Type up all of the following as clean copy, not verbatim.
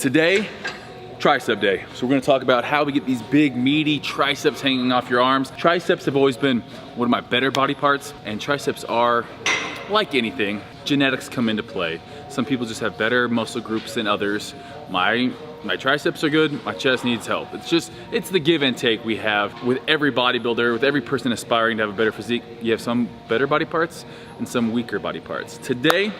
Today, tricep day. So we're gonna talk about how we get these big meaty triceps hanging off your arms. Triceps have always been one of my better body parts, and triceps are, like anything, genetics come into play. Some people just have better muscle groups than others. My triceps are good, my chest needs help. It's the give and take we have with every bodybuilder, with every person aspiring to have a better physique. You have some better body parts and some weaker body parts. Today,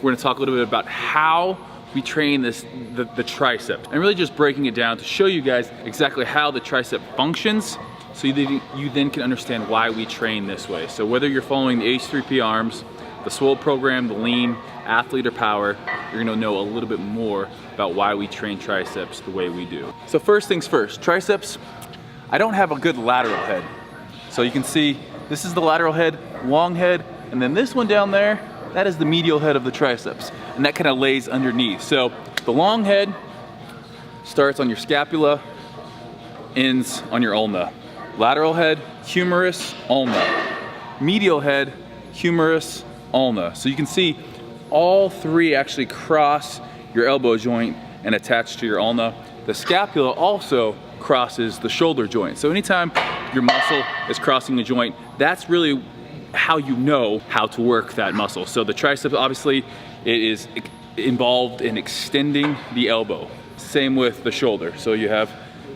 we're gonna talk a little bit about how we train the tricep, and really just breaking it down to show you guys exactly how the tricep functions, so you then can understand why we train this way. So whether you're following the H3P arms, the swole program, the lean, athlete, or power, you're gonna know a little bit more about why we train triceps the way we do. So first things first, triceps, I don't have a good lateral head. So you can see, this is the lateral head, long head, and then this one down there, that is the medial head of the triceps, and that kind of lays underneath. So the long head starts on your scapula, ends on your ulna. Lateral head, humerus, ulna. Medial head, humerus, ulna. So you can see all three actually cross your elbow joint and attach to your ulna. The scapula also crosses the shoulder joint. So anytime your muscle is crossing the joint, that's really how you know how to work that muscle. So the triceps, obviously, it is involved in extending the elbow. Same with the shoulder. So you have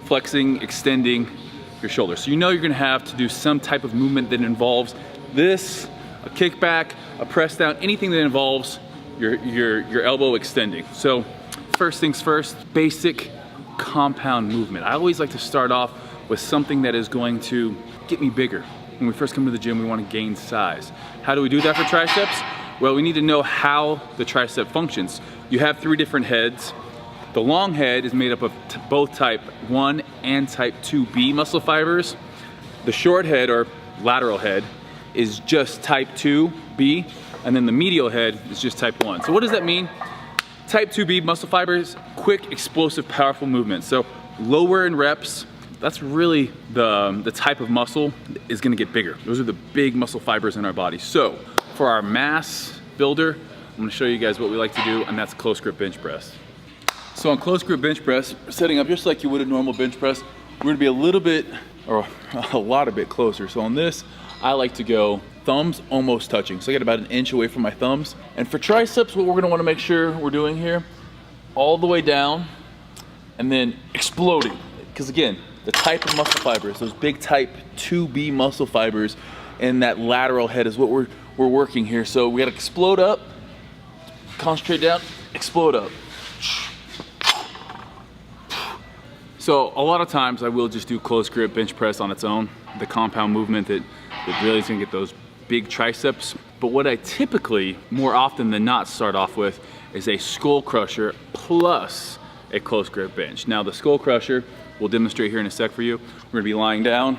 flexing, extending your shoulder. So you know you're gonna have to do some type of movement that involves this, a kickback, a press down, anything that involves your elbow extending. So first things first, basic compound movement. I always like to start off with something that is going to get me bigger. When we first come to the gym, we want to gain size. How do we do that for triceps? Well, we need to know how the tricep functions. You have three different heads. The long head is made up of both type 1 and type 2B muscle fibers. The short head, or lateral head, is just type 2B, and then the medial head is just type 1. So what does that mean? Type 2B muscle fibers, quick, explosive, powerful movement. So lower in reps, that's really the type of muscle is gonna get bigger. Those are the big muscle fibers in our body. So for our mass builder, I'm gonna show you guys what we like to do, and that's close grip bench press. So on close grip bench press, setting up just like you would a normal bench press, we're gonna be a little bit, or a lot a bit closer. So on this, I like to go thumbs almost touching. So I get about an inch away from my thumbs. And for triceps, what we're gonna wanna make sure we're doing here, all the way down, and then exploding. Because again, the type of muscle fibers, those big type 2B muscle fibers in that lateral head is what we're working here. So we gotta explode up, concentrate down, explode up. So a lot of times I will just do close grip bench press on its own, the compound movement that really is gonna get those big triceps. But what I typically, more often than not, start off with is a skull crusher plus a close grip bench. Now the skull crusher, we'll demonstrate here in a sec for you. We're gonna be lying down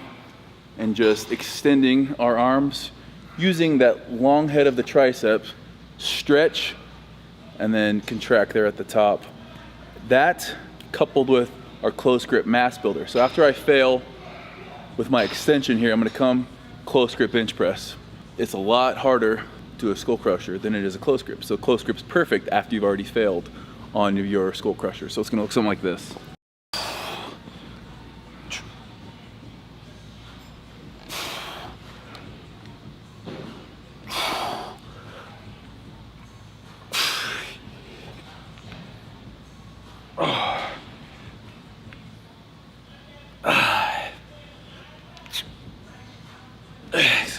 and just extending our arms using that long head of the triceps, stretch, and then contract there at the top. That coupled with our close grip mass builder. So after I fail with my extension here, I'm gonna come close grip bench press. It's a lot harder to do a skull crusher than it is a close grip. So close grip's perfect after you've already failed on your skull crusher. So it's gonna look something like this.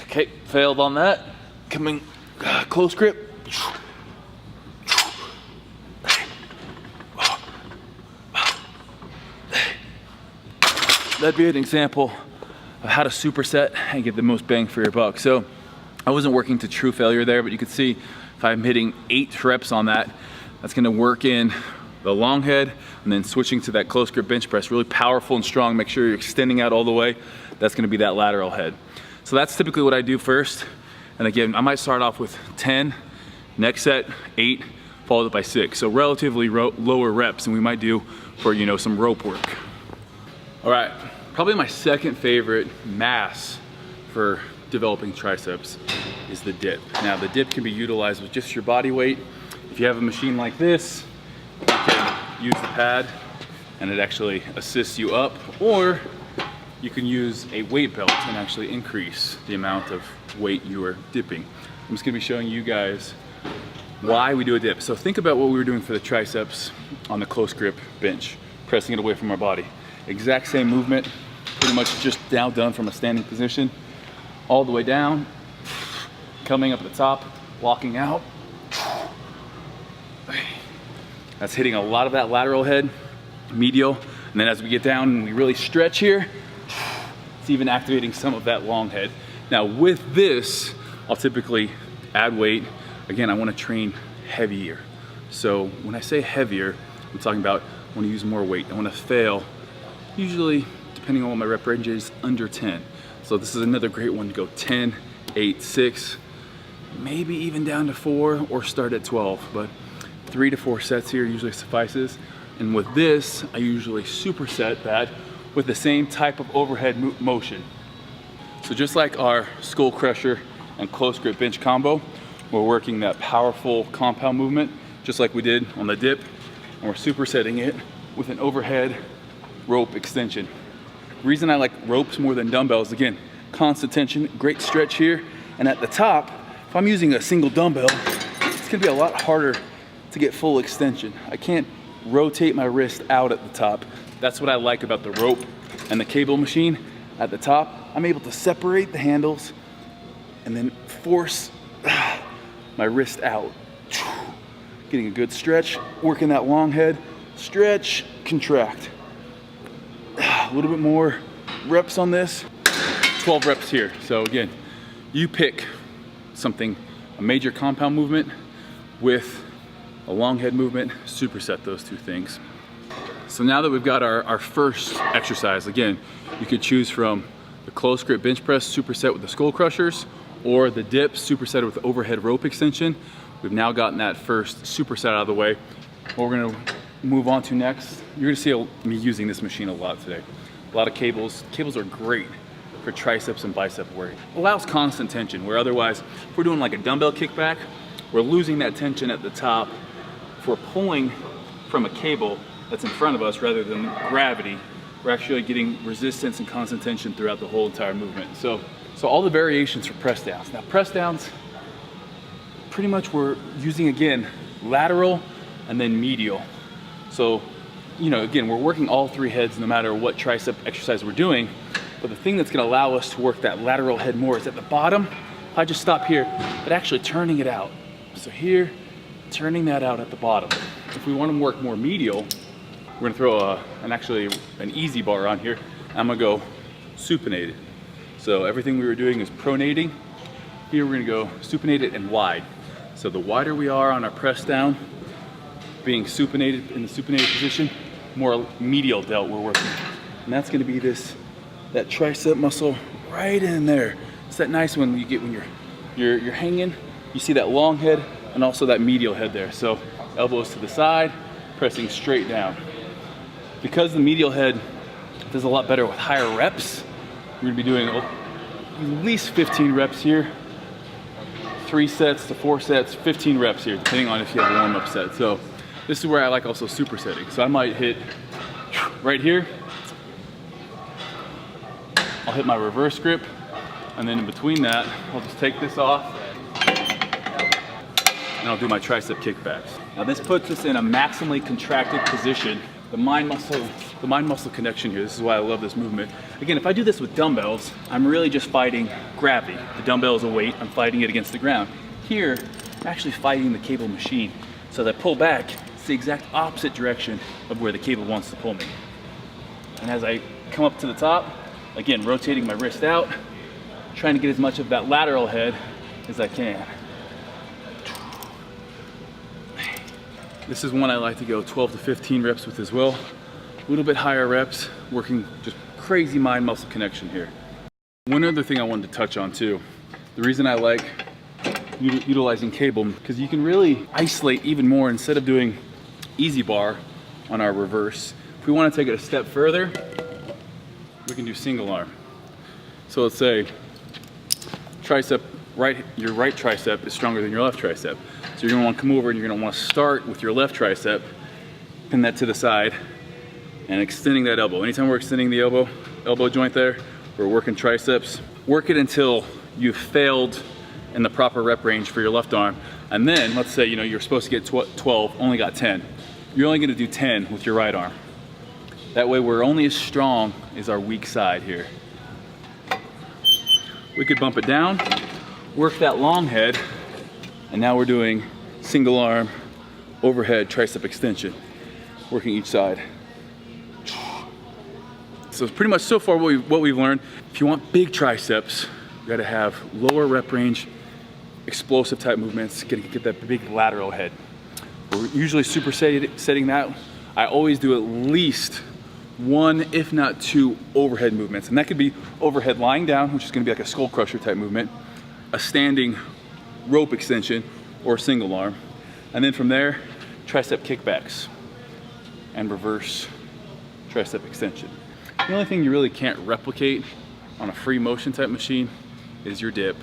Okay, failed on that. Coming close grip. That'd be an example of how to superset and get the most bang for your buck. So I wasn't working to true failure there, but you can see if I'm hitting 8 reps on that, that's gonna work in the long head and then switching to that close grip bench press, really powerful and strong. Make sure you're extending out all the way. That's gonna be that lateral head. So that's typically what I do first. And again, I might start off with 10, next set 8, followed by 6. So relatively lower reps than we might do for, you know, some rope work. All right, probably my second favorite mass for developing triceps is the dip. Now the dip can be utilized with just your body weight. If you have a machine like this, You can use the pad and it actually assists you up, or you can use a weight belt and actually increase the amount of weight you are dipping. I'm just gonna be showing you guys why we do a dip. So think about what we were doing for the triceps on the close grip bench, pressing it away from our body. Exact same movement, pretty much just now done from a standing position, all the way down, coming up at the top, walking out. That's hitting a lot of that lateral head, medial, and then as we get down and we really stretch here, it's even activating some of that long head. Now with this, I'll typically add weight. Again, I want to train heavier. So when I say heavier, I'm talking about I want to use more weight. I want to fail, usually, depending on what my rep range is, under 10. So this is another great one to go 10, 8, 6, maybe even down to 4 or start at 12. But 3 to 4 sets here usually suffices. And with this, I usually superset that with the same type of overhead motion. So just like our skull crusher and close grip bench combo, we're working that powerful compound movement, just like we did on the dip, and we're supersetting it with an overhead rope extension. The reason I like ropes more than dumbbells, again, constant tension, great stretch here, and at the top, if I'm using a single dumbbell, it's gonna be a lot harder to get full extension. I can't rotate my wrist out at the top. That's what I like about the rope and the cable machine. At the top, I'm able to separate the handles and then force my wrist out. Getting a good stretch, working that long head, stretch, contract. A little bit more reps on this, 12 reps here. So again, you pick something, a major compound movement with a long head movement, superset those two things. So now that we've got our first exercise, again, you could choose from the close grip bench press superset with the skull crushers, or the dip superset with overhead rope extension. We've now gotten that first superset out of the way. What we're gonna move on to next, you're gonna see me using this machine a lot today. A lot of cables. Cables are great for triceps and bicep work. Allows constant tension, where otherwise, if we're doing like a dumbbell kickback, we're losing that tension at the top. If we're pulling from a cable that's in front of us rather than gravity, we're actually getting resistance and constant tension throughout the whole entire movement. So all the variations for press downs. Now press downs, pretty much we're using, again, lateral and then medial. So, you know, again, we're working all three heads no matter what tricep exercise we're doing, but the thing that's gonna allow us to work that lateral head more is at the bottom. If I just stop here, but actually turning it out. So here, turning that out at the bottom. If we wanna work more medial, we're gonna throw an easy bar on here. I'm gonna go supinated. So everything we were doing is pronating. Here we're gonna go supinated and wide. So the wider we are on our press down, being supinated in the supinated position, more medial delt we're working. And that's gonna be that tricep muscle right in there. It's that nice one you get when you're hanging, you see that long head and also that medial head there. So elbows to the side, pressing straight down. Because the medial head does a lot better with higher reps, we're gonna be doing at least 15 reps here. 3 sets to 4 sets, 15 reps here, depending on if you have a warm-up set. So this is where I like also supersetting. So I might hit right here. I'll hit my reverse grip, and then in between that, I'll just take this off, and I'll do my tricep kickbacks. Now this puts us in a maximally contracted position. The mind muscle connection here, this is why I love this movement. Again, if I do this with dumbbells, I'm really just fighting gravity. The dumbbell is a weight, I'm fighting it against the ground. Here, I'm actually fighting the cable machine. So as I pull back, it's the exact opposite direction of where the cable wants to pull me. And as I come up to the top, again, rotating my wrist out, trying to get as much of that lateral head as I can. This is one I like to go 12 to 15 reps with as well. A little bit higher reps, working just crazy mind muscle connection here. One other thing I wanted to touch on too, the reason I like utilizing cable, because you can really isolate even more instead of doing easy bar on our reverse. If we want to take it a step further, we can do single arm. So let's say your right tricep is stronger than your left tricep. So you're gonna want to come over and you're gonna want to start with your left tricep pin that to the side, and extending that elbow. Anytime we're extending the elbow joint there, we're working triceps. Work it until you've failed in the proper rep range for your left arm. And then, let's say, you're supposed to get 12, only got 10. You're only gonna do 10 with your right arm. That way we're only as strong as our weak side here. We could bump it down, work that long head, and now we're doing single arm overhead tricep extension, working each side. So it's pretty much so far what we've learned. If you want big triceps, you gotta have lower rep range, explosive type movements, get that big lateral head. We're usually supersetting that. I always do at least 1, if not 2 overhead movements. And that could be overhead lying down, which is gonna be like a skull crusher type movement, a standing rope extension, or single arm. And then from there, tricep kickbacks and reverse tricep extension. The only thing you really can't replicate on a free motion type machine is your dip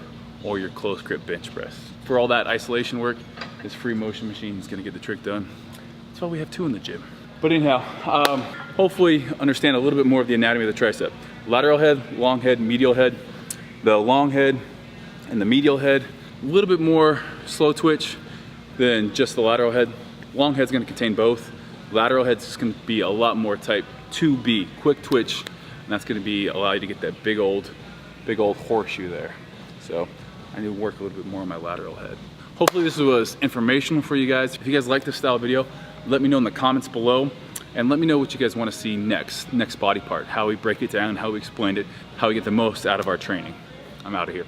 or your close grip bench press. For all that isolation work, this free motion machine is gonna get the trick done. That's why we have 2 in the gym. But anyhow, hopefully understand a little bit more of the anatomy of the tricep. Lateral head, long head, medial head. The long head and the medial head, a little bit more slow twitch than just the lateral head. Long head's gonna contain both. Lateral head's gonna be a lot more type 2B, quick twitch, and that's gonna allow you to get that big old horseshoe there. So I need to work a little bit more on my lateral head. Hopefully this was informational for you guys. If you guys like this style video, let me know in the comments below, and let me know what you guys wanna see next body part, how we break it down, how we explain it, how we get the most out of our training. I'm out of here.